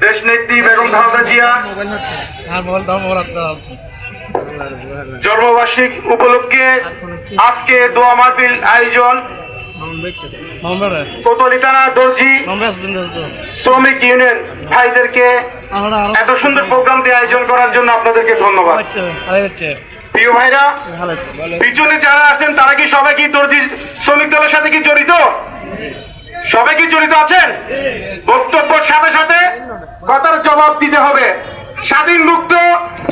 দেশনেত্রী বেগম খালেদা জিয়া জন্মবার্ষিক উপলক্ষে আজকে দোয়া মাহফিল আয়োজন কোতোয়ালি থানা দর্জি শ্রমিক ইউনিয়ন ভাইদেরকে এত সুন্দর প্রোগ্রামটি আয়োজন করার জন্য আপনাদেরকে ধন্যবাদ। প্রিয় ভাইরা, পিছনে যারা আছেন তারা কি সবাই কি দর্জি শ্রমিক দলের সাথে কি জড়িত? সবাই কি জড়িত আছেন? বক্তব্যের সাথে সাথে কথার জবাব দিতে হবে।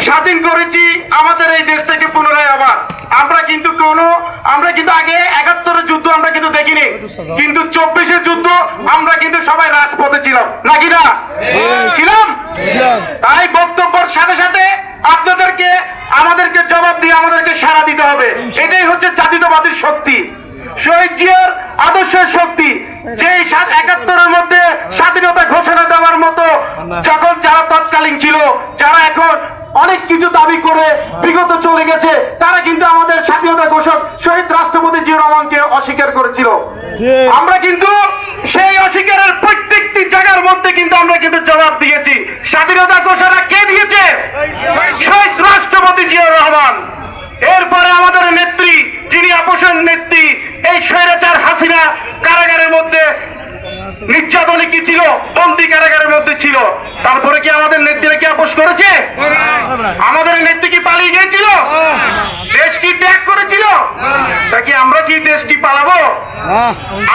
স্বাধীন করেছি আমাদের এই দেশটাকে পুনরায় আবার। আমরা কিন্তু আগে ৭১-এর যুদ্ধ আমরা কিন্তু দেখিনি, কিন্তু ২৪-এর যুদ্ধ আমরা কিন্তু সবাই রাজপথে ছিলাম, নাকি না? ছিলাম। তাই বক্তব্যের সাথে সাথে আমাদেরকে জবাব দিয়ে আমাদেরকে সাড়া দিতে হবে। এটাই হচ্ছে জাতীয়তাবাদীর শক্তি, শহীদ জিয়ার আদর্শের শক্তি। যে ৭১-এর মধ্যে স্বাধীনতা ঘোষণা দেওয়ার মতো যখন যারা তৎকালীন ছিল, যারা এখন অনেক কিছু দাবি করে বিগত চলে গেছে, তারা কিন্তু আমাদের স্বাধীনতা ঘোষক শহীদ রাষ্ট্রপতি জিয়াউর রহমানকে অস্বীকার করেছিল। আমরা কিন্তু সেই অস্বীকারের প্রত্যেকটি জায়গার মধ্যে কিন্তু আমরা কিন্তু জবাব দিয়েছি। স্বাধীনতা ঘোষণা কে দিয়েছে? শহীদ রাষ্ট্রপতি জিয়াউর রহমান। এরপরে আমাদের নেত্রী, যিনি আপোষের নেত্রী, এই স্বৈরাচার হাসিনা কারাগারের মধ্যে নির্যাতনে কি ছিল, বন্দী কারাগারের মধ্যে ছিল। তারপরে কি আমাদের নেত্রীরা কি আপোষ করেছে? আমাদের নেত্রী কি পালিয়ে গিয়েছিল? দেশ কি ত্যাগ করেছিল? তা কি আমরা কি দেশ কি পালাবো?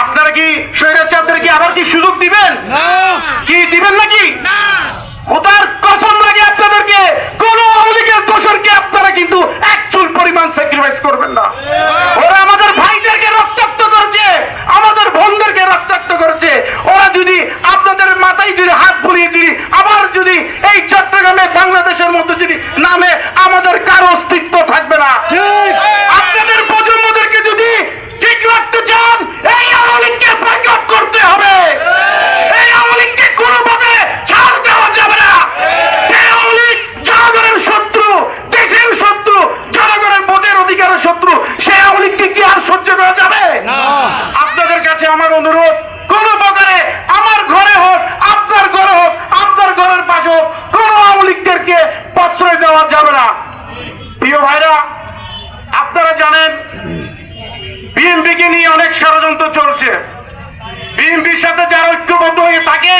আপনারা কি স্বৈরাচারদের কি আবার কি সুযোগ দিবেন? কি দিবেন নাকি? খোদার কসম লাগে আপনাদেরকে, কোন আওয়ামী লীগের দোসরকে আপনারা কিন্তু এক চুল পরিমাণ স্যাক্রিফাইস করবেন না। ওরা আমাদের ভাইদেরকে রক্তাক্ত করেছে, আমাদের বোনদেরকে রক্তাক্ত করেছে। ওরা যদি আপনাদের মাথায় যদি হাত বুলিয়ে যদি আবার যদি এই চট্টগ্রামে বাংলাদেশের মধ্যে যদি নামে, আমাদের কারো অস্তিত্ব থাকবে না। আপনাদের প্রজন্মদেরকে যদি ঠিক রাখতে চান, এই আওয়ামী লীগকে বয়কট করতে হবে। এই আওয়ামী লীগকে কোনোভাবে ছাড় দেওয়া যাবে না। যে আওয়ামী লীগ জনগণের শত্রু, দেশের শত্রু, জনগণের ভোটের অধিকারের শত্রু, সেই আওয়ামী লীগকে কি আর সহ্য করা যাবে? আপনাদের কাছে আমার অনুরোধ, কোন প্রকারে আমার ঘরে হোক, আপনার ঘরে হোক, আপনার ঘরের পাশে হোক, কোন আওয়ামী লীগদেরকে প্রশ্রয় দেওয়া যাবে না। প্রিয় ভাইরা, আপনারা জানেন বিএনপিকে নিয়ে অনেক ষড়যন্ত্র চলছে। বিএনপির সাথে যারা ঐক্যবদ্ধ হয়ে থাকে,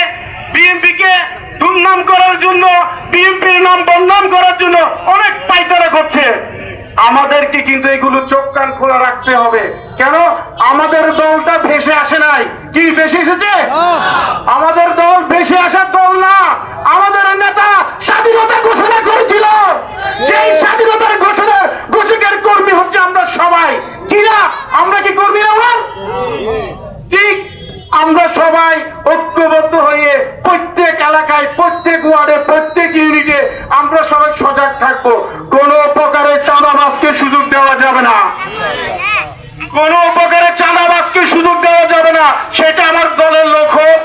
বিএনপিকে দুর্নাম করার জন্য, বিএনপির নাম বদনাম করার জন্য অনেক পায়তারা করছে। আমাদেরকে কিন্তু এগুলো চোখ কান খোলা রাখতে হবে। কেন? আমাদের দলটা ভেসে আসে নাই। কি ভেসে এসেছে? আমাদের দল ভেসে আসার দল না। আমাদের নেতা স্বাধীনতা ঘোষণা করেছিল। সেই স্বাধীনতার ঘোষকের কর্মী হচ্ছে আমরা সবাই। কিনা আমরা কি কর্মী না? ঠিক আমরা সবাই ঐক্যবদ্ধ হয়ে প্রত্যেক এলাকায়, প্রত্যেক ওয়ার্ডে, প্রত্যেক ইউনিটে আমরা সবাই সজাগ থাকবো। কোন প্রকারে চাঁদাবাজকে সুযোগ দেওয়া যাবে না। কোন প্রকারে চাঁদাবাজকে সুযোগ দেওয়া যাবে না। সেটা আমার দলের লোক হোক,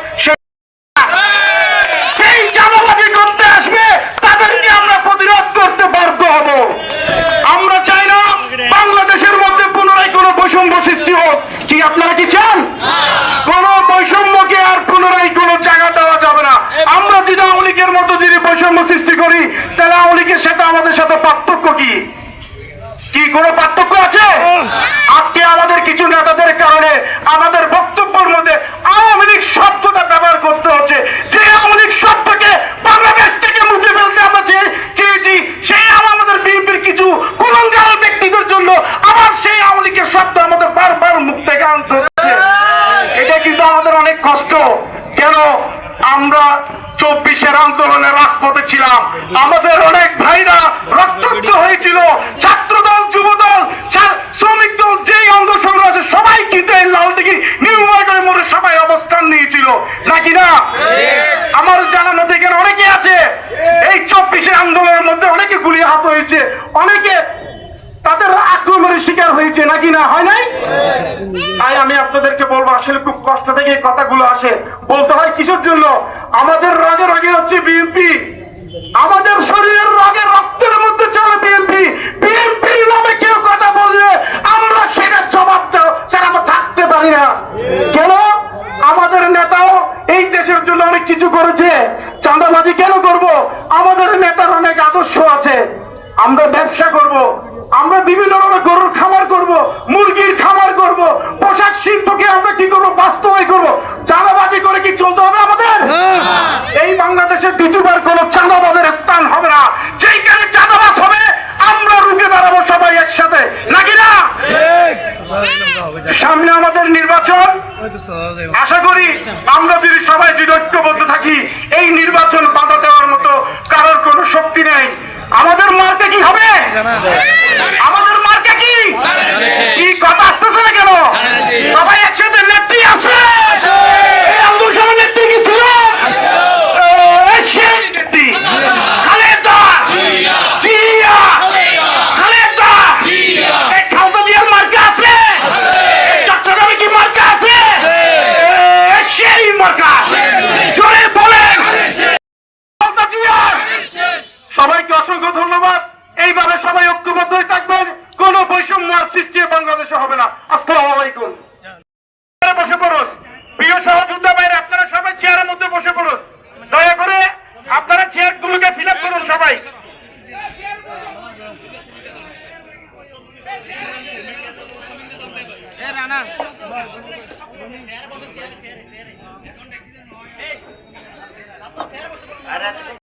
সেই চাঁদাবাজি করতে আসবে তাদেরকে আমরা প্রতিরোধ করতে বাধ্য হব। আমরা চাই না বাংলাদেশের মধ্যে পুনরায় কোন বৈষম্য সৃষ্টি হোক। কি আপনারা কি চান? কোন বৈষম্যকে আর পুনরায় কোন জায়গা দেওয়া যাবে না। আমরা যদি আওয়ামী লীগের মতো যদি বৈষম্য সৃষ্টি করি, তাহলে আওয়ামী লীগের সাথে আমাদের সাথে পার্থক্য কি? কি কোনো পার্থক্য আছে? আজকে আমাদের কিছু নেতাদের কারণে আমাদের বক্তব্যের মধ্যে আওয়ামী লীগ শব্দটা ব্যবহার করতে হচ্ছে। যে আওয়ামী লীগ শব্দকে বাংলাদেশ থেকে মুছে ফেলতে আমরা চেয়েছি, সেই আমাদের বিএনপির কিছু কুলাঙ্গার ব্যক্তিদের জন্য আবার সেই আওয়ামী লীগের শব্দ আমাদের বারবার মুখ থেকে আনতে হচ্ছে। এটা কিন্তু আমাদের অনেক কষ্ট। কেন? আমরা ২৪-এর আন্দোলনে রাজপথে ছিলাম। আমাদের অনেক ভাইরা রক্তাক্ত হয়েছিল। ছাত্রদল, যুবদল, শ্রমিক দল, যেই অঙ্গ সংগ্রহ আছে সবাই কিন্তু এই লালদিঘি নিউ মার্কেটের মোড়ে সবাই অবস্থান নিয়েছিল, নাকি না? আমার জানার মধ্যে এখানে অনেকে আছে এই ২৪-এর আন্দোলনের মধ্যে অনেকে গুলি আহত হয়েছে, অনেকে তাদের আক্রমণের শিকার হয়েছে, নাকি না? হয় নাই? তাই আমি আপনাদেরকে বলবো, আসলে খুব কষ্ট থেকে এই কথাগুলো আসে। বলতে হয় কিসের জন্য? আমাদের রগে রগে হচ্ছে বিএনপি, আমাদের শরীরের রগে রক্তের মধ্যে চলে বিএনপি। বিএনপির নামে কেউ কথা বললে আমরা সেটা জবাব দেব ছাড়া আমরা থাকতে পারি না। কেন? আমাদের নেতাও এই দেশের জন্য অনেক কিছু করেছে, চাঁদাবাজি কেন করব? আমাদের নেতার অনেক আদর্শ আছে। আমরা ব্যবসা করব, আমরা বিভিন্ন রকমের গরুর খামার করব, মুরগির খামার করব, পোশাক শিল্পকে আমরা কি করব? বাস্তবায়ন করব। চাঁদাবাজি করে কি চলতে হবে আমাদের? এই বাংলাদেশের দ্বিতীয়বার কোন চাঁদাবাজের স্থান হবে না। যেইখানে চাঁদাবাজ হবে আমরা রুখে দাঁড়াবো সবাই একসাথে, নাকি না? সামনে আমাদের নির্বাচন, আশা করি আমরা যদি সবাই যদি ঐক্যবদ্ধ থাকি, এই নির্বাচন বাধা দেওয়ার মতো কারোর কোনো শক্তি নেই। আমাদের মার্কে কি হবে? আমাদের মার্কে কি কি কথা আসতেছে না কেন? সবাই একসাথে নেত্রী আছে। এই আব্দুল সালাম নেত্রী কি ছিল? সেই নেত্রী খালেদা জিয়া, খালেদা এই খালেদা জিয়ার মার্কা আছে। চট্টগ্রামে কি মার্কা আছে? সেই মার্কা জোরে বলেন খালেদা জিয়া। সবাইকে অসংখ্য ধন্যবাদ। এইভাবে সবাই ঐক্যবদ্ধ হয়ে থাকবেন, কোনো বৈষম্য আর সৃষ্টি বাংলাদেশে হবে না। আসসালামু আলাইকুম। বসে পড়ুন প্রিয় সহযোদ্ধা ভাইরা, আপনারা সবাই চেয়ারের মধ্যে বসে পড়ুন। দয়া করে আপনারা চেয়ার গুলোকে ফিল আপ করুন সবাই। রানা